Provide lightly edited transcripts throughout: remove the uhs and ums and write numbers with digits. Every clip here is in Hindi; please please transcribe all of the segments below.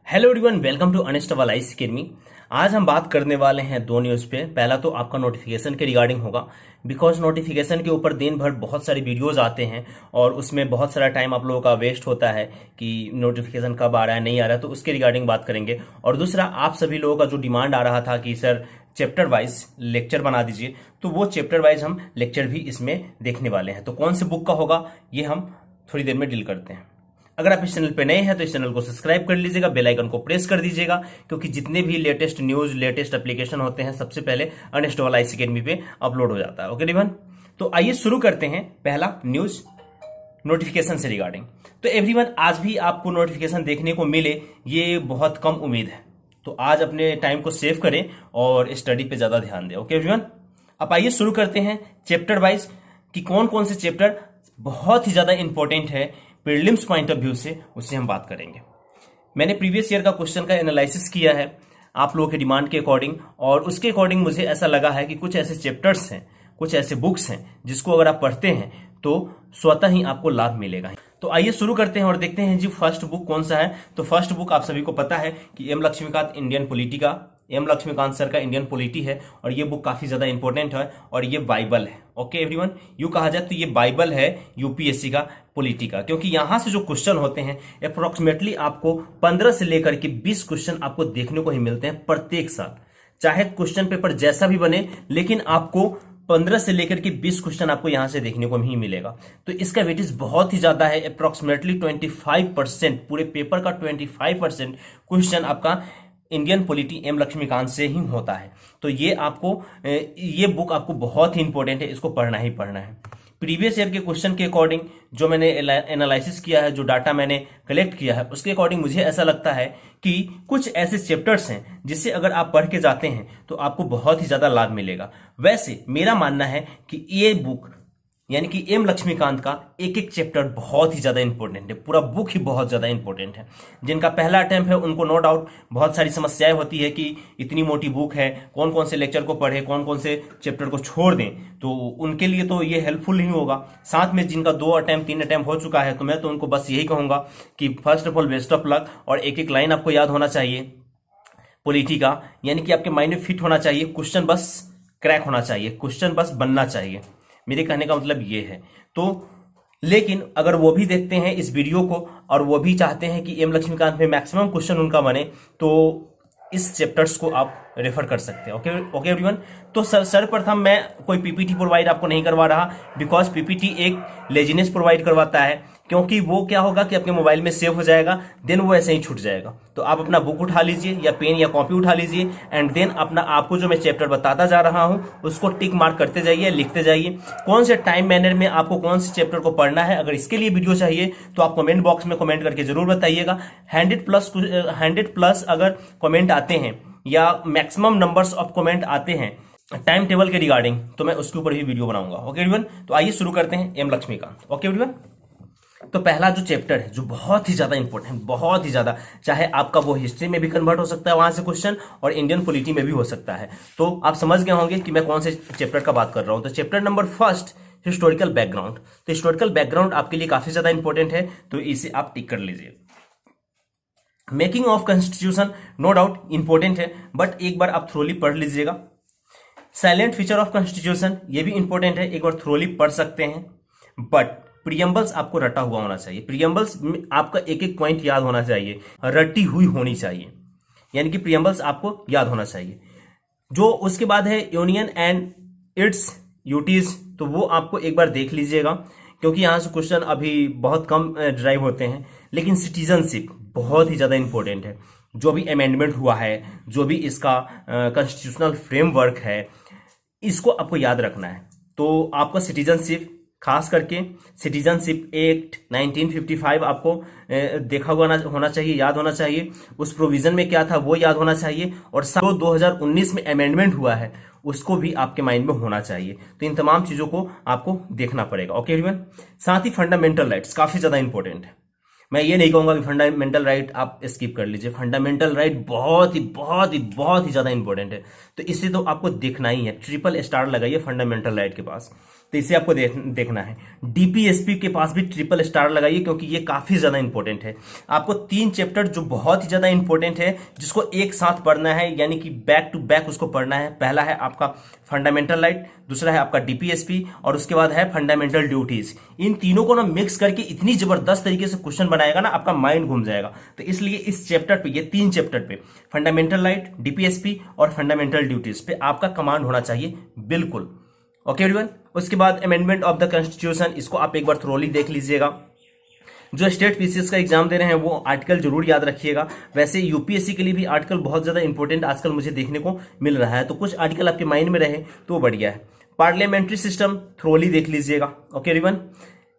Hello everyone, welcome to unstable IC academy. आज हम बात करने वाले हैं दो न्यूज़ पे। पहला तो आपका नोटिफिकेशन के रिगार्डिंग होगा, बिकॉज नोटिफिकेशन के ऊपर दिन भर बहुत सारे वीडियोस आते हैं और उसमें बहुत सारा टाइम आप लोगों का वेस्ट होता है कि नोटिफिकेशन कब आ रहा है नहीं आ रहा है, तो उसके रिगार्डिंग बात करेंगे। और दूसरा, आप सभी लोगों का जो डिमांड आ रहा था कि सर चैप्टर वाइज लेक्चर बना दीजिए, तो वो चैप्टर वाइज हम लेक्चर भी इसमें देखने वाले हैं। तो कौन से बुक का होगा ये हम थोड़ी देर में डील करते हैं। अगर आप इस चैनल पे नए हैं तो इस चैनल को सब्सक्राइब कर लीजिएगा, बेल आइकन को प्रेस कर दीजिएगा, क्योंकि जितने भी लेटेस्ट न्यूज लेटेस्ट एप्लीकेशन होते हैं सबसे पहले अनस्टेबल आईसी अकेडमी पे अपलोड हो जाता है। ओके रिवन, तो आइए शुरू करते हैं पहला न्यूज नोटिफिकेशन से रिगार्डिंग। तो एवरीवन, आज भी आपको नोटिफिकेशन देखने को मिले ये बहुत कम उम्मीद है, तो आज अपने टाइम को सेव करें और स्टडी पे ज्यादा ध्यान दें। ओके एवरीवन, अब आइए शुरू करते हैं चैप्टर वाइज कि कौन कौन से चैप्टर बहुत ही ज्यादा इंपॉर्टेंट है प्रीलिम्स पॉइंट ऑफ व्यू से, उससे हम बात करेंगे। मैंने प्रीवियस ईयर का क्वेश्चन का एनालिसिस किया है आप लोगों के डिमांड के अकॉर्डिंग, और उसके अकॉर्डिंग मुझे ऐसा लगा है कि कुछ ऐसे चैप्टर्स हैं, कुछ ऐसे बुक्स हैं जिसको अगर आप पढ़ते हैं तो स्वतः ही आपको लाभ मिलेगा। तो आइए शुरू करते हैं और देखते हैं जी फर्स्ट बुक कौन सा है। तो फर्स्ट बुक आप सभी को पता है कि एम लक्ष्मीकांत इंडियन पॉलिटी का, एम लक्ष्मीकांत सर का इंडियन पॉलिटी है, और ये बुक काफी ज्यादा इंपॉर्टेंट है और ये बाइबल है। ओके एवरीवन, यूं कहा जाए तो ये बाइबल है यूपीएससी का पॉलिटी का, क्योंकि यहां से जो क्वेश्चन होते हैं अप्रोक्सीमेटली आपको 15 से लेकर के 20 क्वेश्चन आपको देखने को ही मिलते हैं प्रत्येक साल। चाहे क्वेश्चन पेपर जैसा भी बने, लेकिन आपको 15 से लेकर के 20 क्वेश्चन आपको यहां से देखने को ही मिलेगा। तो इसका वेटेज बहुत ही ज्यादा है, अप्रोक्सीमेटली 25%, पूरे पेपर का 25% क्वेश्चन आपका इंडियन पॉलिटी एम लक्ष्मीकांत से ही होता है। तो ये बुक आपको बहुत ही इंपॉर्टेंट है, इसको पढ़ना ही पढ़ना है। प्रीवियस ईयर के क्वेश्चन के अकॉर्डिंग जो मैंने एनालिसिस किया है, जो डाटा मैंने कलेक्ट किया है, उसके अकॉर्डिंग मुझे ऐसा लगता है कि कुछ ऐसे चैप्टर्स हैं जिससे अगर आप पढ़ के जाते हैं तो आपको बहुत ही ज्यादा लाभ मिलेगा। वैसे मेरा मानना है कि ये बुक यानी कि एम लक्ष्मीकांत का एक एक चैप्टर बहुत ही ज्यादा इंपॉर्टेंट है, पूरा बुक ही बहुत ज्यादा इंपॉर्टेंट है। जिनका पहला अटेम्प्ट है उनको नो डाउट बहुत सारी समस्याएं होती है कि इतनी मोटी बुक है, कौन कौन से लेक्चर को पढ़े, कौन कौन से चैप्टर को छोड़ दें, तो उनके लिए तो ये हेल्पफुल नहीं होगा। साथ में जिनका 2 अटेम्प्ट 3 अटेम्प्ट हो चुका है, तो मैं तो उनको बस यही कहूंगा कि first of all best of luck, और एक एक लाइन आपको याद होना चाहिए पॉलिटी का, यानी कि आपके माइंड में फिट होना चाहिए, क्वेश्चन बस क्रैक होना चाहिए, क्वेश्चन बस बनना चाहिए। मेरे कहने का मतलब ये है। तो लेकिन अगर वो भी देखते हैं इस वीडियो को और वो भी चाहते हैं कि एम लक्ष्मीकांत में मैक्सिमम क्वेश्चन उनका बने, तो इस चैप्टर्स को आप रेफर कर सकते हैं। ओके एवरीवन, तो सर्वप्रथम मैं कोई पीपीटी प्रोवाइड आपको नहीं करवा रहा, बिकॉज पीपीटी एक लेजीनेस प्रोवाइड करवाता है, क्योंकि वो क्या होगा कि आपके मोबाइल में सेव हो जाएगा, देन वो ऐसे ही छूट जाएगा। तो आप अपना बुक उठा लीजिए या पेन या कॉपी उठा लीजिए, एंड देन अपना आपको जो मैं चैप्टर बताता जा रहा हूं उसको टिक मार्क करते जाइए, लिखते जाइए कौन से टाइम मैनर में आपको कौन से चैप्टर को पढ़ना है। अगर इसके लिए वीडियो चाहिए तो आप कमेंट बॉक्स में कमेंट करके जरूर बताइएगा। 100+ अगर कमेंट आते हैं या मैक्सिमम नंबर्स ऑफ कमेंट आते हैं टाइम टेबल के रिगार्डिंग, तो मैं उसके ऊपर भी वीडियो बनाऊंगा। ओके एवरीवन, तो आइए शुरू करते हैं एम लक्ष्मीकांत। ओके एवरीवन, तो पहला जो चैप्टर है जो बहुत ही ज्यादा इंपॉर्टेंट, बहुत ही ज्यादा, चाहे आपका वो हिस्ट्री में भी कन्वर्ट हो सकता है वहां से क्वेश्चन, और इंडियन पॉलिटी में भी हो सकता है। तो आप समझ गए होंगे कि मैं कौन से चैप्टर का बात कर रहा हूं। तो chapter number first, historical background. तो हिस्टोरिकल बैकग्राउंड आपके लिए काफी ज्यादा इंपॉर्टेंट है, तो इसे आप टिक कर लीजिए। Making of constitution no doubt important है, बट एक बार आप थ्रोली पढ़ लीजिएगा। साइलेंट फीचर ऑफ कॉन्स्टिट्यूशन, ये भी इंपॉर्टेंट है, एक बार थ्रोली पढ़ सकते हैं, बट प्रियम्बल्स आपको रटा हुआ होना चाहिए। प्रियम्बल्स में आपका एक एक पॉइंट याद होना चाहिए, रटी हुई होनी चाहिए, यानी कि प्रियम्बल्स आपको याद होना चाहिए। जो उसके बाद है यूनियन एंड इट्स यूटीज, तो वो आपको एक बार देख लीजिएगा, क्योंकि यहां से क्वेश्चन अभी बहुत कम ड्राइव होते हैं। लेकिन सिटीजनशिप बहुत ही ज्यादा इंपॉर्टेंट है, जो भी अमेंडमेंट हुआ है, जो भी इसका कॉन्स्टिट्यूशनल फ्रेमवर्क है, इसको आपको याद रखना है। तो आपका सिटीजनशिप, खास करके सिटीजनशिप एक्ट 1955 आपको देखा हुआ होना चाहिए, याद होना चाहिए। उस प्रोविजन में क्या था वो याद होना चाहिए, और 2019 में अमेंडमेंट हुआ है उसको भी आपके माइंड में होना चाहिए। तो इन तमाम चीजों को आपको देखना पड़ेगा। ओके एवरीवन, साथ ही फंडामेंटल राइट्स काफी ज्यादा इंपॉर्टेंट है। मैं ये नहीं कहूंगा कि फंडामेंटल राइट आप स्किप कर लीजिए, फंडामेंटल राइट बहुत ही ज्यादा इंपॉर्टेंट है, तो इसे तो आपको देखना ही है। ट्रिपल स्टार लगाइए फंडामेंटल राइट के पास। तो इसे आपको देखना है। डीपीएसपी के पास भी ट्रिपल स्टार लगाइए क्योंकि ये काफी ज्यादा इंपॉर्टेंट है। आपको 3 चैप्टर जो बहुत ही ज्यादा इंपॉर्टेंट है जिसको एक साथ पढ़ना है, यानी कि बैक टू बैक उसको पढ़ना है। पहला है आपका फंडामेंटल राइट, दूसरा है आपका डीपीएसपी और उसके बाद है फंडामेंटल ड्यूटीज। इन तीनों को ना मिक्स करके इतनी जबरदस्त तरीके से क्वेश्चन बनाएगा ना, आपका माइंड घूम जाएगा। तो इसलिए इस चैप्टर पे, ये 3 चैप्टर पे, फंडामेंटल राइट, डीपीएसपी और फंडामेंटल ड्यूटीज पे आपका कमांड होना चाहिए बिल्कुल। Okay everyone. उसके बाद अमेंडमेंट ऑफ द कॉन्स्टिट्यूशन, इसको आप एक बार थ्रोली देख लीजिएगा। जो स्टेट पीसीएस का एग्जाम दे रहे हैं वो आर्टिकल जरूर याद रखिएगा। वैसे यूपीएससी के लिए भी आर्टिकल बहुत ज्यादा इंपॉर्टेंट आजकल मुझे देखने को मिल रहा है, तो कुछ आर्टिकल आपके माइंड में रहे तो बढ़िया है। पार्लियामेंट्री सिस्टम थ्रोली देख लीजिएगा। Okay everyone.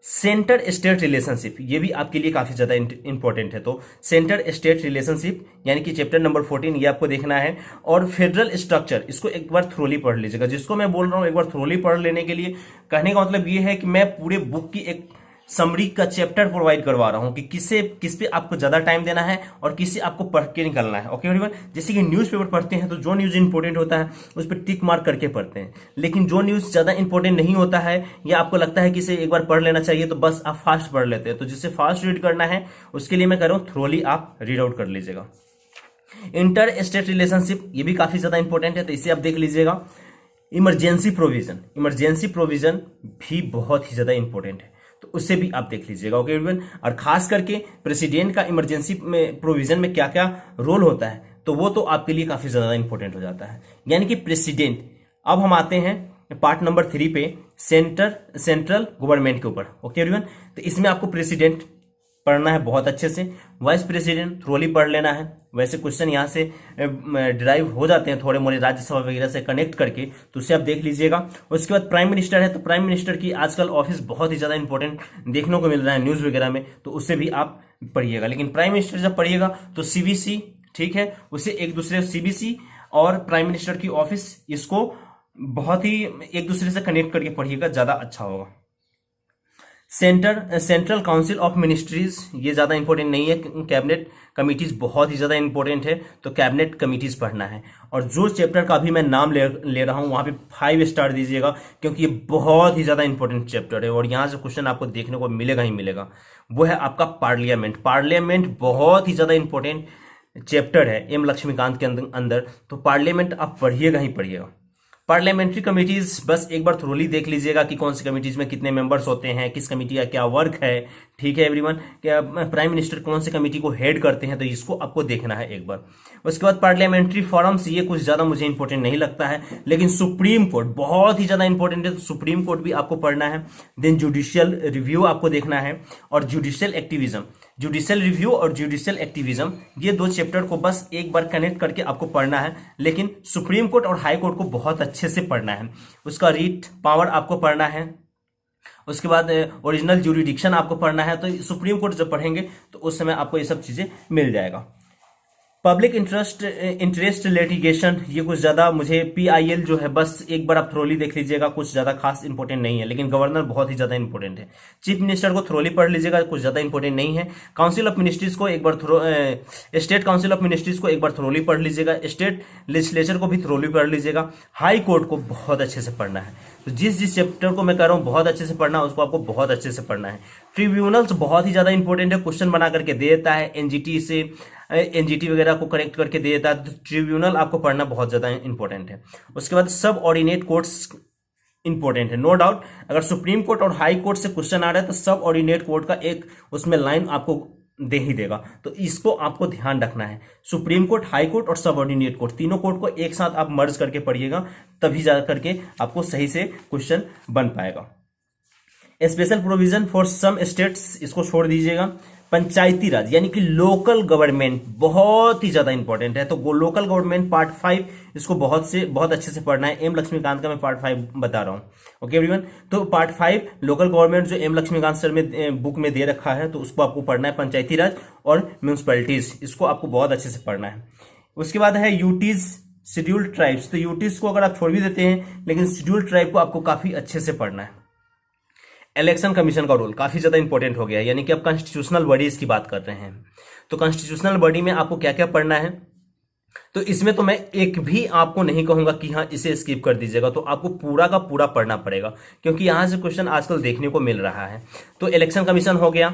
Centre state relationship, ये भी आपके लिए काफी ज्यादा इंपॉर्टेंट है, तो सेंटर स्टेट रिलेशनशिप यानी कि चैप्टर नंबर 14 ये आपको देखना है। और फेडरल स्ट्रक्चर, इसको एक बार थ्रोली पढ़ लीजिएगा। जिसको मैं बोल रहा हूं एक बार थ्रोली पढ़ लेने के लिए, कहने का मतलब ये है कि मैं पूरे बुक की एक समरी का चैप्टर प्रोवाइड करवा रहा हूं कि किस पे आपको ज्यादा टाइम देना है और किससे आपको पढ़ के निकलना है। Okay everyone. जैसे कि न्यूज़पेपर पढ़ते हैं तो जो न्यूज इंपॉर्टेंट होता है उस पर टिक मार्क करके पढ़ते हैं, लेकिन जो न्यूज ज्यादा इंपॉर्टेंट नहीं होता है या आपको लगता है कि इसे एक बार पढ़ लेना चाहिए तो बस आप फास्ट पढ़ लेते हैं। तो जिससे फास्ट रीड करना है उसके लिए मैं कह रहा हूं थ्रोली आप रीड आउट कर लीजिएगा। इंटर स्टेट रिलेशनशिप, ये भी काफी ज्यादा इंपॉर्टेंट है, तो इसे आप देख लीजिएगा। इमरजेंसी प्रोविजन भी बहुत ही ज्यादा इंपॉर्टेंट है, तो उससे भी आप देख लीजिएगा। Okay everyone. और खास करके प्रेसिडेंट का इमरजेंसी में प्रोविजन में क्या क्या रोल होता है तो वो तो आपके लिए काफी ज्यादा इंपॉर्टेंट हो जाता है। यानी कि प्रेसिडेंट, अब हम आते हैं पार्ट नंबर 3 पे, सेंट्रल गवर्नमेंट के ऊपर। Okay everyone. तो इसमें आपको प्रेसिडेंट पढ़ना है बहुत अच्छे से, वाइस प्रेसिडेंट थ्रोली पढ़ लेना है। वैसे क्वेश्चन यहाँ से डिराइव हो जाते हैं थोड़े मोड़े राज्यसभा वगैरह से कनेक्ट करके, तो उसे आप देख लीजिएगा। उसके बाद प्राइम मिनिस्टर है, तो प्राइम मिनिस्टर की आजकल ऑफिस बहुत ही ज्यादा इंपॉर्टेंट देखने को मिल रहा है न्यूज वगैरह में, तो उससे भी आप पढ़िएगा। लेकिन प्राइम मिनिस्टर जब पढ़िएगा तो सीबीसी, ठीक है, उसे एक दूसरे सीबीसी और प्राइम मिनिस्टर की ऑफिस, इसको बहुत ही एक दूसरे से कनेक्ट करके पढ़िएगा, ज्यादा अच्छा होगा। सेंट्रल काउंसिल ऑफ मिनिस्ट्रीज, ये ज्यादा इंपॉर्टेंट नहीं है। कैबिनेट कमिटीज बहुत ही ज्यादा इंपॉर्टेंट है, तो कैबिनेट कमिटीज पढ़ना है। और जो चैप्टर का अभी मैं नाम ले रहा हूं वहां पे 5 स्टार दीजिएगा क्योंकि ये बहुत ही ज्यादा इंपॉर्टेंट चैप्टर है और यहां से क्वेश्चन आपको देखने को मिलेगा ही मिलेगा। वो है आपका पार्लियामेंट बहुत ही ज्यादा इंपॉर्टेंट चैप्टर है एम लक्ष्मीकांत के अंदर, तो पार्लियामेंट आप पढ़िएगा ही पढ़िएगा। पार्लियामेंट्री कमिटीज बस एक बार थ्रोली देख लीजिएगा कि कौन सी कमिटीज में कितने मेंबर्स होते हैं, किस कमिटी का क्या वर्क है, ठीक है एवरीवन। क्या प्राइम मिनिस्टर कौन सी कमिटी को हेड करते हैं, तो इसको आपको देखना है एक बार। उसके बाद पार्लियामेंट्री फॉरम्स, ये कुछ ज्यादा मुझे इंपॉर्टेंट नहीं लगता है, लेकिन सुप्रीम कोर्ट बहुत ही ज्यादा इंपॉर्टेंट है, तो सुप्रीम कोर्ट भी आपको पढ़ना है। देन जुडिशियल रिव्यू आपको देखना है और जुडिशियल एक्टिविज्म, जुडिशियल रिव्यू और जुडिशियल एक्टिविज्म, ये 2 चैप्टर को बस एक बार कनेक्ट करके आपको पढ़ना है, लेकिन सुप्रीम कोर्ट और हाई कोर्ट को बहुत अच्छे से पढ़ना है। उसका रीट पावर आपको पढ़ना है। उसके बाद ओरिजिनल ज्यूरिडिक्शन आपको पढ़ना है। तो सुप्रीम कोर्ट जब पढ़ेंगे तो उस समय आपको ये सब चीजें मिल जाएगा। पब्लिक इंटरेस्ट लिटिगेशन, ये कुछ ज्यादा मुझे पीआईएल जो है बस एक बार आप थ्रोली देख लीजिएगा, कुछ ज्यादा खास इंपॉर्टेंट नहीं है, लेकिन गवर्नर बहुत ही ज्यादा इंपॉर्टेंट है। चीफ मिनिस्टर को थ्रोली पढ़ लीजिएगा, कुछ ज्यादा इंपॉर्टेंट नहीं है। काउंसिल ऑफ मिनिस्ट्रीज को एक बार स्टेट काउंसिल ऑफ मिनिस्ट्रीज को एक बार थ्रोली पढ़ लीजिएगा। स्टेट लेजिस्लेचर को भी थ्रोली पढ़ लीजिएगा। हाई कोर्ट को बहुत अच्छे से पढ़ना है, तो जिस चैप्टर को मैं कह रहा हूँ बहुत अच्छे से पढ़ना है उसको आपको बहुत अच्छे से पढ़ना है। ट्रिब्यूनल्स बहुत ही ज्यादा इंपॉर्टेंट है, क्वेश्चन बना करके दे देता है, एनजीटी वगैरह को कनेक्ट करके दे देता है, तो ट्रिब्यूनल आपको पढ़ना बहुत ज्यादा इंपॉर्टेंट है। उसके बाद सब ऑर्डिनेट कोर्ट्स इंपॉर्टेंट है, नो डाउट। अगर सुप्रीम कोर्ट और हाई कोर्ट से क्वेश्चन आ रहा है तो सब ऑर्डिनेट कोर्ट का एक उसमें लाइन आपको दे ही देगा, तो इसको आपको ध्यान रखना है। सुप्रीम कोर्ट, हाई कोर्ट और सब ऑर्डिनेट कोर्ट, तीनों कोर्ट को एक साथ आप मर्ज करके पढ़िएगा, तभी जा करके आपको सही से क्वेश्चन बन पाएगा। Special provision for some states, इसको छोड़ दीजिएगा। पंचायती राज यानी कि लोकल गवर्नमेंट बहुत ही ज्यादा इंपॉर्टेंट है, तो लोकल गवर्नमेंट पार्ट 5 इसको बहुत अच्छे से पढ़ना है। एम लक्ष्मीकांत का मैं पार्ट 5 बता रहा हूं। Okay everyone. तो पार्ट 5 लोकल गवर्नमेंट जो एम लक्ष्मीकांत सर में बुक में दे रखा है, तो उसको आपको पढ़ना है। पंचायती राज और म्यूनिसिपैलिटीज, इसको आपको बहुत अच्छे से पढ़ना है। उसके बाद है यूटीज, शेड्यूल्ड ट्राइब्स, तो यूटीज को अगर आप छोड़ भी देते हैं लेकिन शेड्यूल्ड ट्राइब को आपको काफी अच्छे से पढ़ना है। इलेक्शन कमीशन का रोल काफी ज्यादा इंपॉर्टेंट हो गया है, यानी कि आप कॉन्स्टिट्यूशनल बॉडीज की बात कर रहे हैं, तो कॉन्स्टिट्यूशनल बॉडी में आपको क्या क्या पढ़ना है। तो इसमें तो मैं एक भी आपको नहीं कहूंगा कि हाँ इसे स्किप कर दीजिएगा, तो आपको पूरा का पूरा पढ़ना पड़ेगा, क्योंकि यहां से क्वेश्चन आजकल देखने को मिल रहा है। तो इलेक्शन कमीशन हो गया,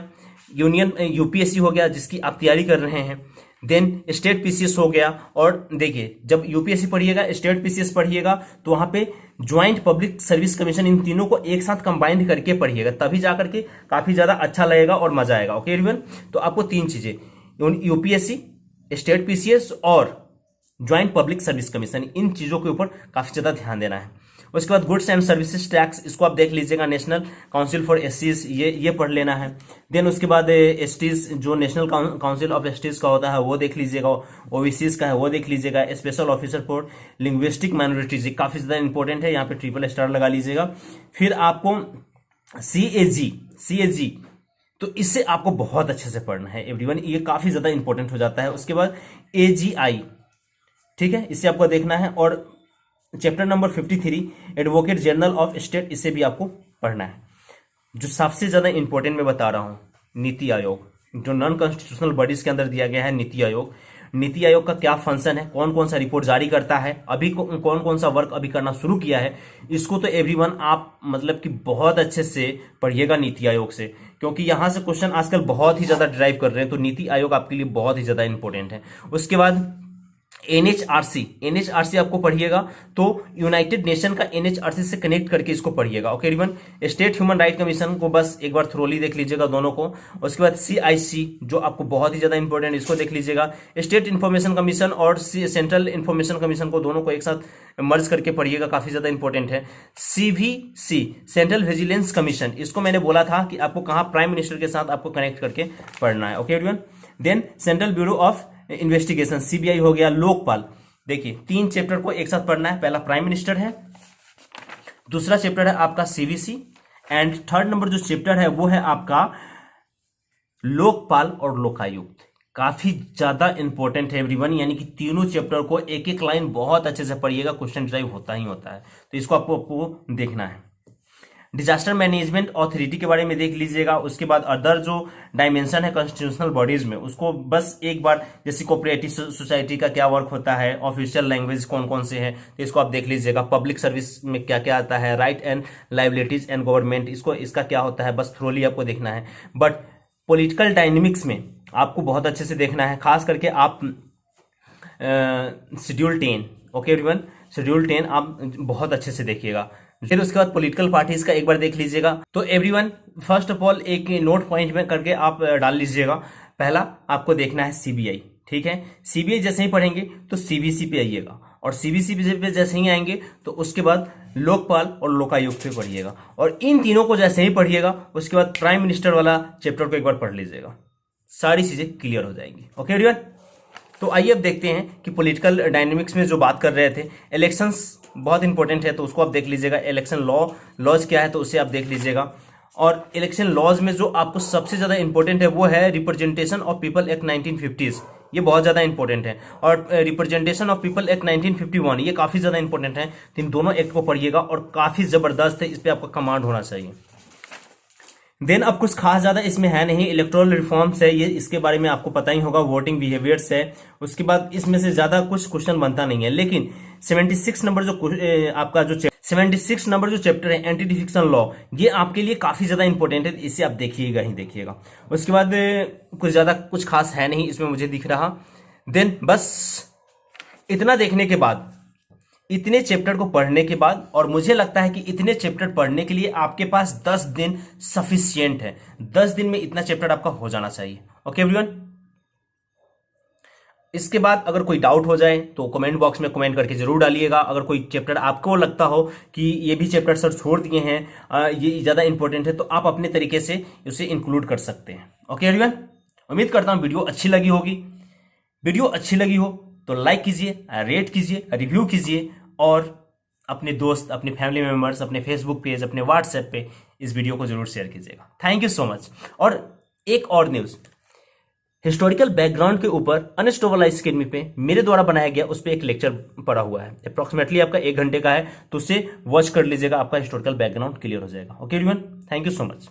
यूनियन यूपीएससी हो गया जिसकी आप तैयारी कर रहे हैं, देन स्टेट पीसीएस हो गया। और देखिए जब यूपीएससी पढ़िएगा, स्टेट पीसीएस पढ़िएगा, तो वहां पे ज्वाइंट पब्लिक सर्विस कमीशन, इन तीनों को एक साथ कंबाइंड करके पढ़िएगा, तभी जाकर के काफी ज्यादा अच्छा लगेगा और मजा आएगा। ओके एवरीवन, तो आपको तीन चीजें, यूपीएससी, स्टेट पीसीएस और ज्वाइंट पब्लिक सर्विस कमीशन, इन चीजों के ऊपर काफी ज्यादा ध्यान देना है। उसके बाद गुड्स एंड सर्विसेज टैक्स, इसको आप देख लीजिएगा, नेशनल काउंसिल फॉर एसटीज, ये पढ़ लेना है। देन उसके बाद एसटीज, जो नेशनल काउंसिल ऑफ एसटीज का होता है वो देख लीजिएगा, ओबीसीज का है वो देख लीजिएगा, special officer for linguistic minorities, ये काफी ज्यादा इंपॉर्टेंट है, यहाँ पे ट्रिपल स्टार लगा लीजिएगा। फिर आपको सीएजी, तो इससे आपको बहुत अच्छे से पढ़ना है एवरीवन, ये काफी ज्यादा इंपॉर्टेंट हो जाता है। उसके बाद एजीआई, ठीक है, इसे आपको देखना है। और chapter number 53 advocate general of state, इसे भी आपको पढ़ना है। जो सबसे ज्यादा इंपॉर्टेंट मैं बता रहा हूं, नीति आयोग, जो नॉन कॉन्स्टिट्यूशनल बॉडीज के अंदर दिया गया है नीति आयोग। नीति आयोग का क्या फंक्शन है, कौन कौन सा रिपोर्ट जारी करता है, अभी कौन कौन सा वर्क अभी करना शुरू किया है, इसको तो एवरीवन आप मतलब कि बहुत अच्छे से पढ़िएगा नीति आयोग से, क्योंकि यहां से क्वेश्चन आजकल बहुत ही ज्यादा ड्राइव कर रहे हैं, तो नीति आयोग आपके लिए बहुत ही ज्यादा इंपॉर्टेंट है। उसके बाद एनएचआरसी आपको पढ़िएगा, तो यूनाइटेड नेशन का एनएचआरसी से कनेक्ट करके इसको पढ़िएगा। Okay everyone, state human right commission को बस एक बार थ्रोली देख लीजिएगा दोनों को। उसके बाद सीआईसी, जो आपको बहुत ही ज्यादा इंपॉर्टेंट, इसको देख लीजिएगा। स्टेट इंफॉर्मेशन कमीशन और सेंट्रल इंफॉर्मेशन कमीशन को दोनों को एक साथ मर्ज करके पढ़िएगा, काफी ज्यादा इंपॉर्टेंट है। सीवीसी, सेंट्रल विजिलेंस कमीशन, इसको मैंने बोला था कि आपको कहां, प्राइम मिनिस्टर के साथ आपको कनेक्ट करके पढ़ना है। Okay everyone, then central bureau of investigation, CBI हो गया। लोकपाल, देखिए 3 चैप्टर को एक साथ पढ़ना है, पहला प्राइम मिनिस्टर है, दूसरा चैप्टर है आपका सीवीसी, एंड थर्ड नंबर जो चैप्टर है वो है आपका लोकपाल और लोकायुक्त। काफी ज्यादा इंपॉर्टेंट है एवरीवन, यानी कि तीनों चैप्टर को एक एक लाइन बहुत अच्छे से पढ़िएगा, क्वेश्चन ड्राइव होता ही होता है, तो इसको आपको देखना है। डिजास्टर मैनेजमेंट अथॉरिटी के बारे में देख लीजिएगा। उसके बाद अदर जो डायमेंशन है कॉन्स्टिट्यूशनल बॉडीज में, उसको बस एक बार, जैसे कोऑपरेटिव सोसाइटी का क्या वर्क होता है, ऑफिशियल लैंग्वेज कौन कौन से हैं, तो इसको आप देख लीजिएगा। पब्लिक सर्विस में क्या क्या आता है, right and liabilities and government, इसका क्या होता है, बस थ्रोली आपको देखना है। बट पॉलिटिकल डायनेमिक्स में आपको बहुत अच्छे से देखना है, खास करके आप शेड्यूल 10, ओके एवरीवन, शेड्यूल 10 आप बहुत अच्छे से देखिएगा। फिर उसके बाद पॉलिटिकल पार्टीज का एक बार देख लीजिएगा। तो एवरीवन, फर्स्ट ऑफ ऑल एक नोट पॉइंट में करके आप डाल लीजिएगा। पहला आपको देखना है सीबीआई, ठीक है, सीबीआई जैसे ही पढ़ेंगे तो सीबीसी पे आइएगा, और सीबीसी पे जैसे ही आएंगे तो उसके बाद लोकपाल और लोकायुक्त पे पढ़िएगा, और इन तीनों को जैसे ही पढ़िएगा उसके बाद प्राइम मिनिस्टर वाला चैप्टर को एक बार पढ़ लीजिएगा, सारी चीजें क्लियर हो जाएंगी। ओके एवरीवन, तो आइए अब देखते हैं कि पॉलिटिकल डायनेमिक्स में जो बात कर रहे थे, इलेक्शंस बहुत इंपॉर्टेंट है, तो उसको आप देख लीजिएगा। इलेक्शन लॉज क्या है, तो उसे आप देख लीजिएगा। और इलेक्शन लॉज में जो आपको सबसे ज्यादा इंपॉर्टेंट है वो है रिप्रेजेंटेशन ऑफ पीपल एक्ट 1950, ये बहुत ज्यादा इंपॉर्टेंट है। और रिप्रेजेंटेशन ऑफ पीपल एक्ट 1951, ये काफी ज्यादा इंपॉर्टेंट है। तो इन दोनों एक्ट को पढ़िएगा, और काफी जबरदस्त है, इस पर आपका कमांड होना चाहिए। देन अब कुछ खास ज्यादा इसमें है नहीं, इलेक्टोरल रिफॉर्म्स है, ये इसके बारे में आपको पता ही होगा, वोटिंग बिहेवियर्स है। उसके बाद इसमें से ज्यादा कुछ क्वेश्चन बनता नहीं है, लेकिन 76 नंबर जो आपका जो 76 नंबर जो चैप्टर है एंटी डिफिक्शन लॉ, ये आपके लिए काफी ज्यादा इंपॉर्टेंट है, इसे आप देखिएगा ही देखिएगा। उसके बाद कुछ ज्यादा कुछ खास है नहीं इसमें मुझे दिख रहा। देन बस इतना देखने के बाद, इतने चैप्टर को पढ़ने के बाद, और मुझे लगता है कि इतने चैप्टर पढ़ने के लिए आपके पास 10 दिन सफिशिएंट है, 10 दिन में इतना चैप्टर आपका हो जाना चाहिए। ओके एवरीवन, इसके बाद अगर कोई डाउट हो जाए तो कमेंट बॉक्स में कमेंट करके जरूर डालिएगा। अगर कोई चैप्टर आपको लगता हो कि ये भी चैप्टर सर छोड़ दिए हैं, ये ज्यादा इंपॉर्टेंट है, तो आप अपने तरीके से उसे इंक्लूड कर सकते हैं। ओके एवरीवन, उम्मीद करता हूं वीडियो अच्छी लगी होगी। वीडियो अच्छी लगी हो तो लाइक कीजिए, रेट कीजिए, रिव्यू कीजिए, और अपने दोस्त, अपने फैमिली मेंबर्स, अपने फेसबुक पेज, अपने व्हाट्सएप पे इस वीडियो को जरूर शेयर कीजिएगा। Thank you so much. और एक और न्यूज, हिस्टोरिकल बैकग्राउंड के ऊपर अनस्टोबल अकेडमी पे मेरे द्वारा बनाया गया, उस पर एक लेक्चर पड़ा हुआ है, अप्रोक्सीमेटली आपका 1 घंटे का है, तो उसे वॉच कर लीजिएगा, आपका हिस्टोरिकल बैकग्राउंड क्लियर हो जाएगा। Okay everyone, thank you so much.